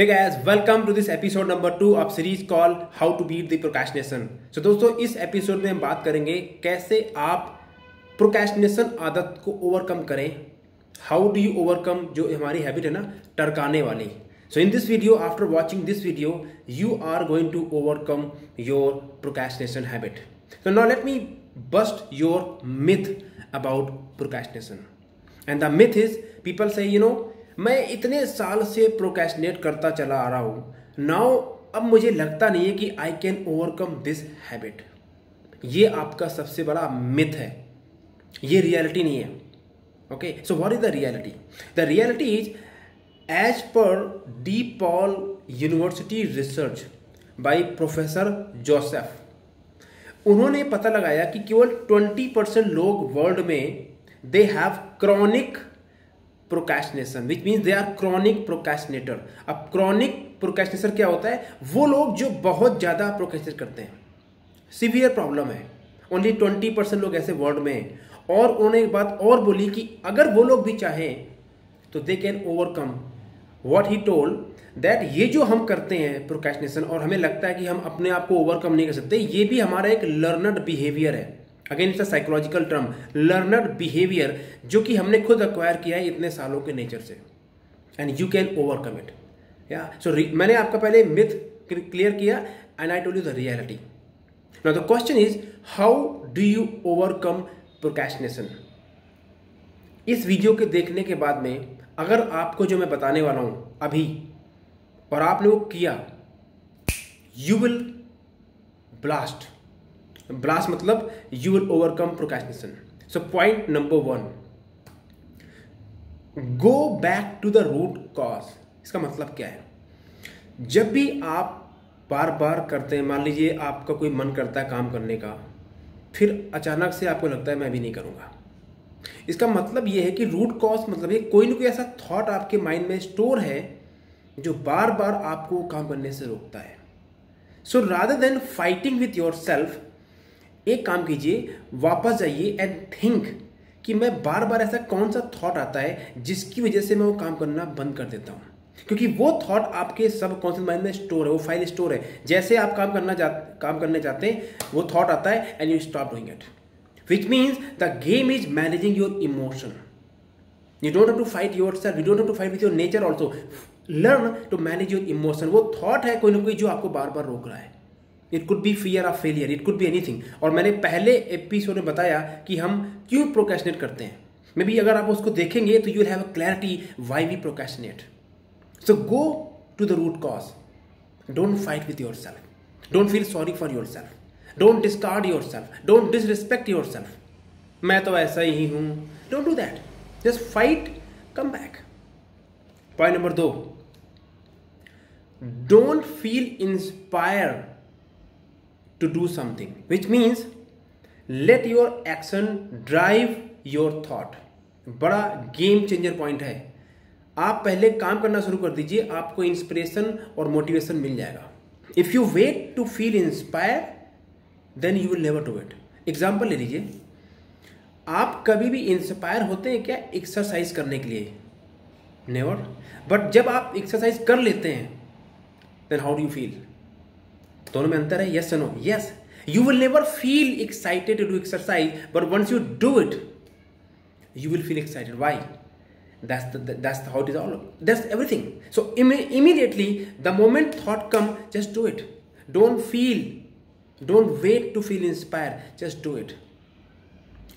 Hey guys, welcome to this episode number 2 of series called How to Beat the Procrastination. So दोस्तों इस episode में हम बात करेंगे कैसे आप प्रोक्रेस्टिनेशन आदत को ओवरकम करें. हाउ डू यू ओवरकम जो हमारी हैबिट है ना टरकाने वाली. So in this video, after watching this video, you are going to overcome your procrastination habit. So now let me bust your myth about procrastination. And the myth is people say, मैं इतने साल से procrastinate करता चला आ रहा हूं. Now अब मुझे लगता नहीं है कि I can overcome this habit. ये आपका सबसे बड़ा मिथ है, ये रियलिटी नहीं है. Okay, so what is the reality? The reality is as per DePaul university research by professor Joseph. उन्होंने पता लगाया कि केवल 20% लोग वर्ल्ड में they have chronic procrastination, which means they are chronic procrastinator. अब क्रॉनिक प्रोक्रेस्टिनेटर क्या होता है? वो लोग जो बहुत ज़्यादा प्रोक्रेस्टिनेट करते हैं, सीवियर प्रॉब्लम है. ओनली 20% लोग ऐसे वर्ल्ड में हैं. और उन्होंने एक बात और बोली कि अगर वो लोग भी चाहें तो they can overcome. What he told that ये जो हम करते हैं प्रोक्रेस्टिनेशन और हमें लगता है कि हम अपने आप को ओवरकम नहीं कर सकते, ये भी हमारा एक लर्नड बिहेवियर है. Again it's a psychological term, learned behaviour, जो कि हमने खुद अक्वायर किया है इतने सालों के नेचर से. And you can overcome it. या सो मैंने आपका पहले मिथ क्लियर किया and I told you the reality. Now the question is how do you overcome procrastination. इस वीडियो के देखने के बाद में अगर आपको जो मैं बताने वाला हूं अभी और आपने वो किया, यू विल ब्लास्ट. ब्लास्ट मतलब you will overcome procrastination. So point number 1, go back to the root cause. इसका मतलब क्या है? जब भी आप बार बार करते हैं, मान लीजिए आपका कोई मन करता है काम करने का, फिर अचानक से आपको लगता है मैं भी नहीं करूंगा. इसका मतलब यह है कि रूट कॉज मतलब ये कोई ना कोई ऐसा थॉट आपके माइंड में स्टोर है जो बार बार आपको काम करने से रोकता है. So rather than fighting with your self, एक काम कीजिए, वापस जाइए एंड थिंक कि मैं बार बार ऐसा कौन सा थॉट आता है जिसकी वजह से मैं वो काम करना बंद कर देता हूं. क्योंकि वो थॉट आपके सब कॉन्शियस माइंड में स्टोर है, वो फाइल स्टोर है. जैसे आप काम करने जाते हैं वो थॉट आता है and you stop doing it, which means the game is managing your emotion. You don't have to fight your self, you don't have to fight with your nature also. Learn to manage your emotion. वो thought है कोई ना कोई जो आपको बार बार रोक रहा है. It could be fear of failure, it could be anything. और मैंने पहले एपिसोड में बताया कि हम क्यों प्रोक्रेस्टिनेट करते हैं. मे बी अगर आप उसको देखेंगे तो you will have a clarity why we procrastinate. So go to the root cause. Don't fight with your self. Don't feel sorry for your self. Don't discard your self. Don't disrespect your self. मैं तो ऐसा ही हूं. Don't do that. Just fight, come back. Point number 2, don't feel inspired to do something, which means let your action drive your thought. बड़ा game changer point है. आप पहले काम करना शुरू कर दीजिए, आपको इंस्पिरेशन और मोटिवेशन मिल जाएगा. If you wait to feel inspire then you will never do it. Example ले लीजिए, आप कभी भी इंस्पायर होते हैं क्या एक्सरसाइज करने के लिए? नेवर. बट जब आप एक्सरसाइज कर लेते हैं then how do you feel? दोनों में अंतर है. Yes no? Yes. You will never feel excited to do exercise, but once you do it you will feel excited. Why? That's how it is all. That's everything. So immediately the moment thought come, just do it. Don't wait to feel inspired. Just do it.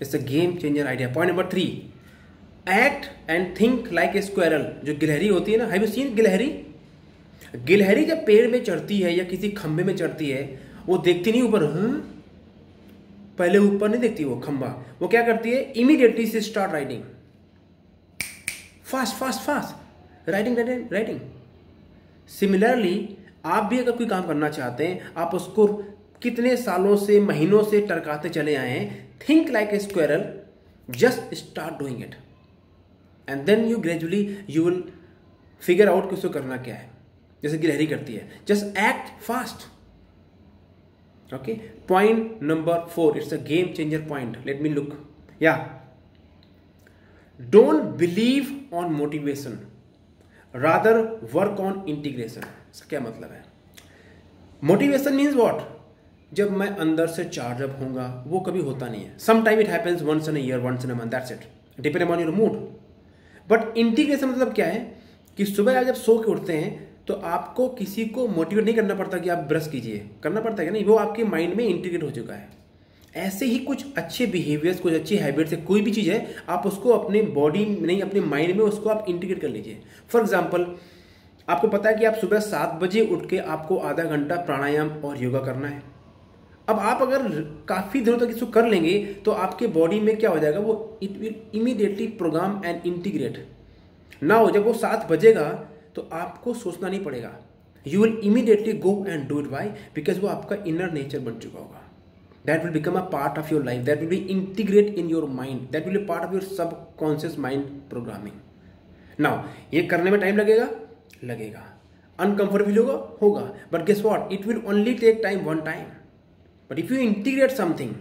It's a game changer idea. Point number 3, act and think like a squirrel. जो गिलहरी होती है ना, have you seen गिलहरी? गिलहरी जब पेड़ में चढ़ती है या किसी खंभे में चढ़ती है, वो देखती नहीं ऊपर. पहले ऊपर नहीं देखती वो खंभा. वो क्या करती है? इमीडिएटली से start writing. Fast writing. Similarly आप भी अगर कोई काम करना चाहते हैं, आप उसको कितने सालों से, महीनों से टरकाते चले आए हैं, think like a squirrel, just start doing it and then you gradually you will figure out कि उसको करना क्या है, जैसे गिलहरी करती है. Just act fast. Okay, point number 4, it's a game changer point. Let me look. या don't believe on motivation. Rather work on integration. इसका क्या मतलब है? Motivation means what? जब मैं अंदर से चार्ज अप होऊंगा, वो कभी होता नहीं है। Some time it happens once in a year, once in a month, that's it, depend on your mood. But integration मतलब क्या है कि सुबह आप जब सो के उठते हैं तो आपको किसी को मोटिवेट नहीं करना पड़ता कि आप ब्रश कीजिए, करना पड़ता है कि नहीं, वो आपके माइंड में इंटीग्रेट हो चुका है। ऐसे ही कुछ अच्छे बिहेवियर्स, कुछ अच्छी हैबिट्स है, कोई भी चीज़ है, आप उसको अपने बॉडी में नहीं, अपने माइंड में उसको आप इंटीग्रेट कर लीजिए। फॉर एग्जाम्पल, आपको पता है कि आप सुबह 7 बजे उठ के आपको आधा घंटा प्राणायाम और योगा करना है। अब आप अगर काफ़ी दिनों तक इसको कर लेंगे तो आपके बॉडी में क्या हो जाएगा, वो it will immediately program and integrate. Now जब वो 7 बजेगा तो आपको सोचना नहीं पड़ेगा, you will immediately go and do it. Why? Because वो आपका इनर नेचर बन चुका होगा। That will become a part of your life, that will be integrate in your mind, that will be part of your subconscious mind programming. Now ये करने में time लगेगा, uncomfortable होगा, but guess what, it will only take time, one time. But if you integrate something,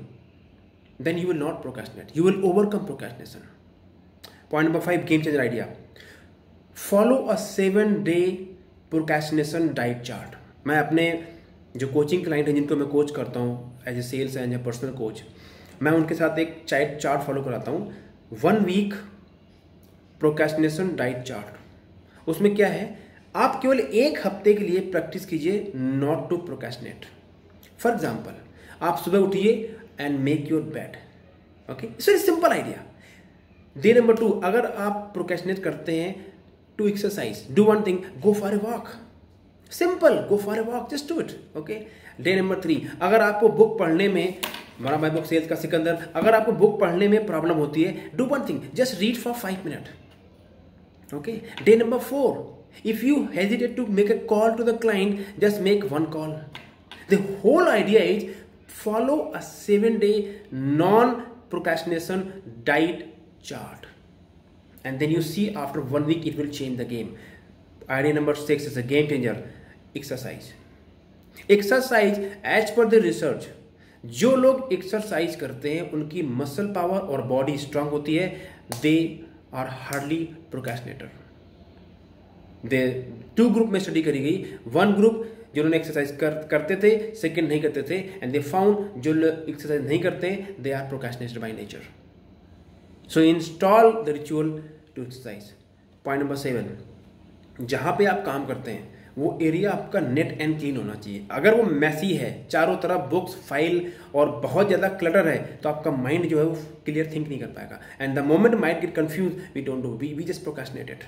then you will not procrastinate, you will overcome procrastination. Point number 5, game changer idea. Follow a 7-day procrastination diet chart. मैं अपने जो coaching client हैं जिनको मैं coach करता हूँ as a sales and a personal coach, मैं उनके साथ एक चार्ट फॉलो कराता हूँ, 1 week procrastination diet चार्ट। उसमें क्या है, आप केवल 1 हफ्ते के लिए प्रैक्टिस कीजिए not to procrastinate. For example, आप सुबह उठिए and make your bed. Okay, it's very simple idea. Day number 2, अगर आप प्रोक्रेस्टिनेट करते हैं, to exercise, do one thing, go for a walk. Simple, go for a walk, just do it. Okay. Day number 3, अगर आपको book पढ़ने में, हमारा my book sales का सिकंदर, अगर आपको बुक पढ़ने में प्रॉब्लम होती है, do one thing, just read for 5 minute. Okay. Day number 4, if you hesitate to make a call to the client, just make 1 call. The whole idea is follow a 7-day non-procrastination diet chart, and then you see after 1 week it will change the game. Idea number 6 is a game changer. Exercise as per the research, जो लोग exercise करते हैं उनकी muscle power और body strong होती है, they are hardly procrastinator. They 2 group में study करी गई, 1 ग्रुप जिन्होंने एक्सरसाइज करते थे, सेकंड नहीं करते थे, एंड दे फाउंड जो एक्सरसाइज नहीं करते they are procrastinator by nature. So install the ritual to exercise. Point number 7, जहां पे आप काम करते हैं वो एरिया आपका नेट एंड क्लीन होना चाहिए। अगर वो मैसी है, चारों तरफ बुक्स, फाइल और बहुत ज़्यादा क्लटर है, तो आपका माइंड जो है वो क्लियर थिंक नहीं कर पाएगा, and the moment mind get confuse, we don't do, we just procrastinated.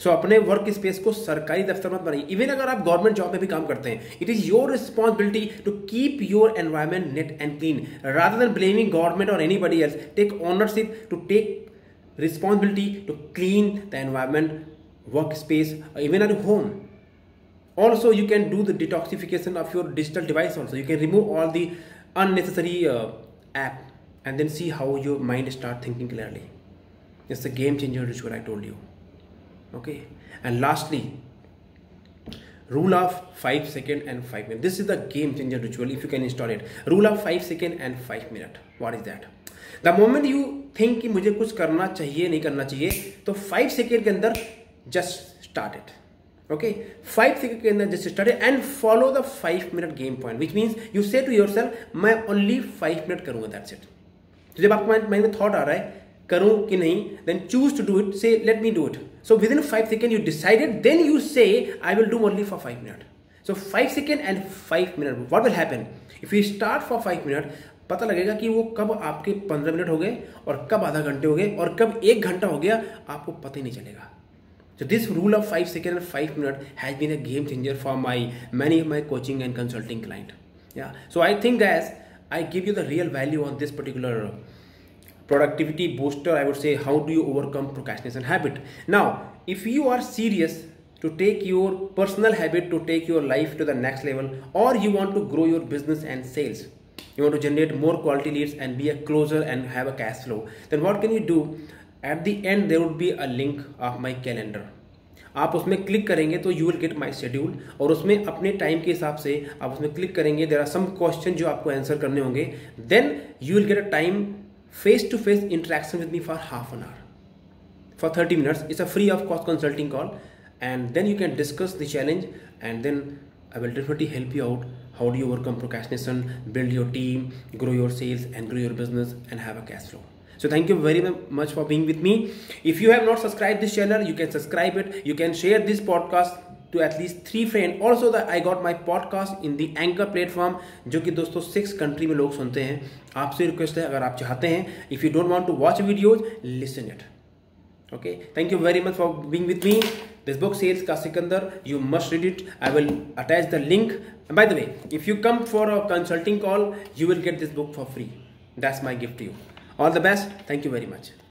So अपने वर्क स्पेस को सरकारी दफ्तर मत बनाइए। इवन अगर आप गवर्नमेंट जॉब में भी काम करते हैं, it is your responsibility to keep your environment neat and clean rather than blaming government और anybody else. Take ownership to take responsibility to clean the environment, workspace, even at home. Also, you can do the detoxification of your digital device also. You can remove all the unnecessary app and then see how your mind start thinking clearly. It's a game changer ritual I told you. Okay. And lastly, rule of 5 seconds and 5 minutes. This is the game changer ritual if you can install it. Rule of 5 seconds and 5 minutes. What is that? The moment you think कि मुझे कुछ करना चाहिए नहीं करना चाहिए, तो 5 second के अंदर just start it. Okay, 5 second के अंदर just start it and follow the 5 minute game point, which means you से टू योरसेल्फ मैं ओनली 5 मिनट करूंगा, दैट्स इट। तो जब आपको माइंड में थॉट आ रहा है करूं कि नहीं, then choose to do it, say let me do it. So within 5 second you decided, then you say I will do only for 5 minute. So 5 second and 5 minute, what will happen if you start for 5 minute, पता लगेगा कि वो कब आपके 15 minute हो गए और कब आधा घंटे हो गए और कब 1 घंटा हो गया, आपको पता ही नहीं चलेगा। So this rule of 5 seconds and 5 minutes has been a game changer for many of my coaching and consulting client. Yeah. So I think guys, I give you the real value on this particular productivity booster. I would say, how do you overcome procrastination habit? Now, if you are serious to take your personal habit to take your life to the next level, or you want to grow your business and sales, you want to generate more quality leads and be a closer and have a cash flow, then what can you do? At the end there would be a link of my calendar. आप उसमें click करेंगे तो you will get my schedule, और उसमें अपने time के हिसाब से आप उसमें क्लिक करेंगे, there are some question जो आपको आंसर करने होंगे, then you will get a time face to face interaction with me for half an hour, for 30 minutes. It's a free of cost consulting call, and then you can discuss the challenge, and then I will definitely help you out. How do you overcome procrastination, build your team, grow your sales, and grow your business, and have a cash flow. So thank you very much for being with me. If you have not subscribed this channel, you can subscribe it. You can share this podcast to at least 3 friends. Also I got my podcast in the Anchor platform, जो कि दोस्तों 6 country में लोग सुनते हैं. आपसे request है, अगर आप चाहते हैं, if you don't want to watch videos, listen it. Okay, thank you very much for being with me. This book, Sales Ka Sikandar, you must read it. I will attach the link. And by the way, if you come for a consulting call, you will get this book for free. That's my gift to you. All the best. Thank you very much.